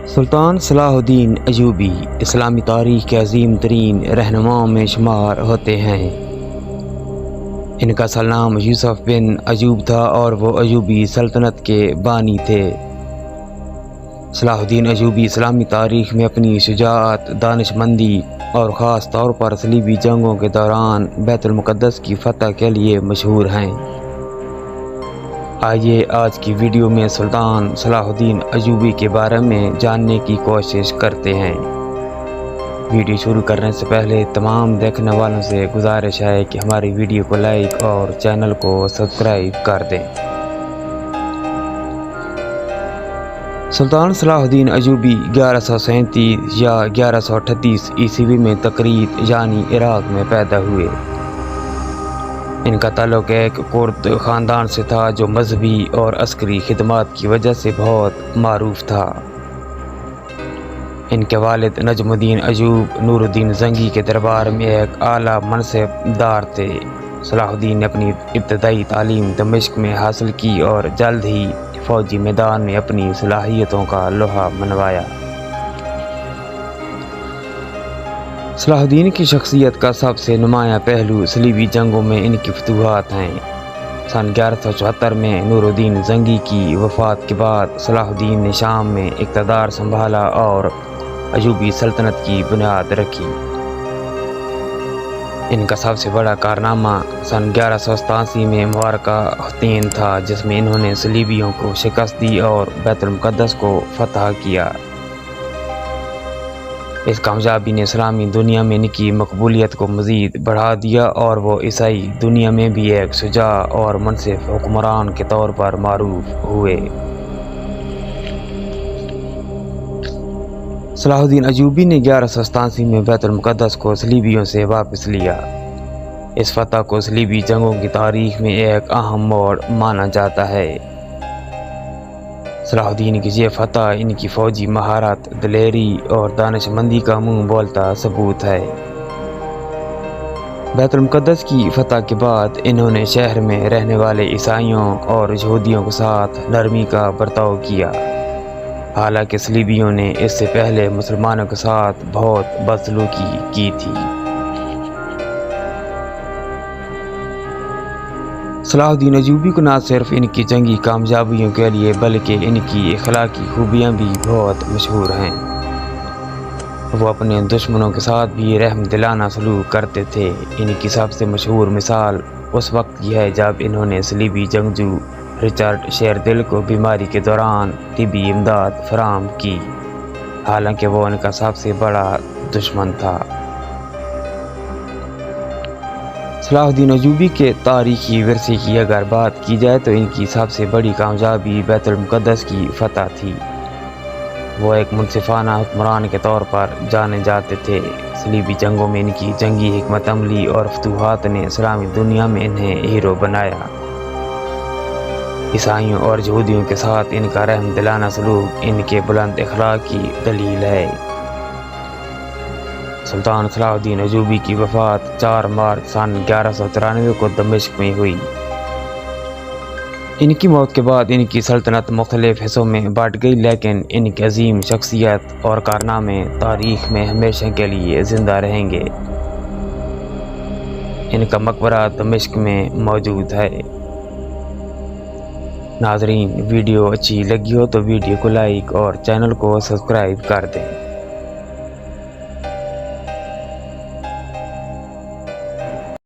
سلطان صلاح الدین ایوبی اسلامی تاریخ کے عظیم ترین رہنماؤں میں شمار ہوتے ہیں۔ ان کا اصل نام یوسف بن ایوب تھا اور وہ ایوبی سلطنت کے بانی تھے۔ صلاح الدین ایوبی اسلامی تاریخ میں اپنی شجاعت، دانش مندی اور خاص طور پر صلیبی جنگوں کے دوران بیت المقدس کی فتح کے لیے مشہور ہیں۔ آئیے آج کی ویڈیو میں سلطان صلاح الدین ایوبی کے بارے میں جاننے کی کوشش کرتے ہیں۔ ویڈیو شروع کرنے سے پہلے تمام دیکھنے والوں سے گزارش ہے کہ ہماری ویڈیو کو لائک اور چینل کو سبسکرائب کر دیں۔ سلطان صلاح الدین ایوبی 1137 یا 1138 عیسوی میں تقریب یعنی عراق میں پیدا ہوئے۔ ان کا تعلق ایک کرد خاندان سے تھا جو مذہبی اور عسکری خدمات کی وجہ سے بہت معروف تھا۔ ان کے والد نجم الدین ایوب نور الدین زنگی کے دربار میں ایک اعلیٰ منصب دار تھے۔ صلاح الدین نے اپنی ابتدائی تعلیم دمشق میں حاصل کی اور جلد ہی فوجی میدان میں اپنی صلاحیتوں کا لوہا منوایا۔ صلاح الدین کی شخصیت کا سب سے نمایاں پہلو صلیبی جنگوں میں ان کی فتوحات ہیں۔ سن 1174 میں نور الدین زنگی کی وفات کے بعد صلاح الدین نے شام میں اقتدار سنبھالا اور ایوبی سلطنت کی بنیاد رکھی۔ ان کا سب سے بڑا کارنامہ سن 1187 میں معرکہ حطین تھا، جس میں انہوں نے صلیبیوں کو شکست دی اور بیت المقدس کو فتح کیا۔ اس کامیابی نے اسلامی دنیا میں ان کی مقبولیت کو مزید بڑھا دیا اور وہ عیسائی دنیا میں بھی ایک شجاع اور منصف حکمران کے طور پر معروف ہوئے۔ صلاح الدین ایوبی نے 1187 میں بیت المقدس کو صلیبیوں سے واپس لیا۔ اس فتح کو صلیبی جنگوں کی تاریخ میں ایک اہم موڑ مانا جاتا ہے۔ صلاح الدین کی یہ فتح ان کی فوجی مہارت، دلیری اور دانش مندی کا منہ بولتا ثبوت ہے۔ بیت المقدس کی فتح کے بعد انہوں نے شہر میں رہنے والے عیسائیوں اور یہودیوں کے ساتھ نرمی کا برتاؤ کیا، حالانکہ صلیبیوں نے اس سے پہلے مسلمانوں کے ساتھ بہت بدسلوکی کی تھی۔ صلاح الدین ایوبی کو نہ صرف ان کی جنگی کامیابیوں کے لیے بلکہ ان کی اخلاقی خوبیاں بھی بہت مشہور ہیں۔ وہ اپنے دشمنوں کے ساتھ بھی رحم دلانہ سلوک کرتے تھے۔ ان کی سب سے مشہور مثال اس وقت کی ہے جب انہوں نے صلیبی جنگجو رچرڈ شیردل کو بیماری کے دوران طبی امداد فراہم کی، حالانکہ وہ ان کا سب سے بڑا دشمن تھا۔ صلاح الدین ایوبی کے تاریخی ورثے کی اگر بات کی جائے تو ان کی سب سے بڑی کامیابی بیت المقدس کی فتح تھی۔ وہ ایک منصفانہ حکمران کے طور پر جانے جاتے تھے۔ صلیبی جنگوں میں ان کی جنگی حکمت عملی اور فتوحات نے اسلامی دنیا میں انہیں ہیرو بنایا۔ عیسائیوں اور یہودیوں کے ساتھ ان کا رحم دلانہ سلوک ان کے بلند اخلاق کی دلیل ہے۔ سلطان صلاح الدین ایوبی کی وفات 4 مارچ سن 1193 کو دمشق میں ہوئی۔ ان کی موت کے بعد ان کی سلطنت مختلف حصوں میں بٹ گئی، لیکن ان کی عظیم شخصیت اور کارنامے تاریخ میں ہمیشہ کے لیے زندہ رہیں گے۔ ان کا مقبرہ دمشق میں موجود ہے۔ ناظرین، ویڈیو اچھی لگی ہو تو ویڈیو کو لائک اور چینل کو سبسکرائب کر دیں۔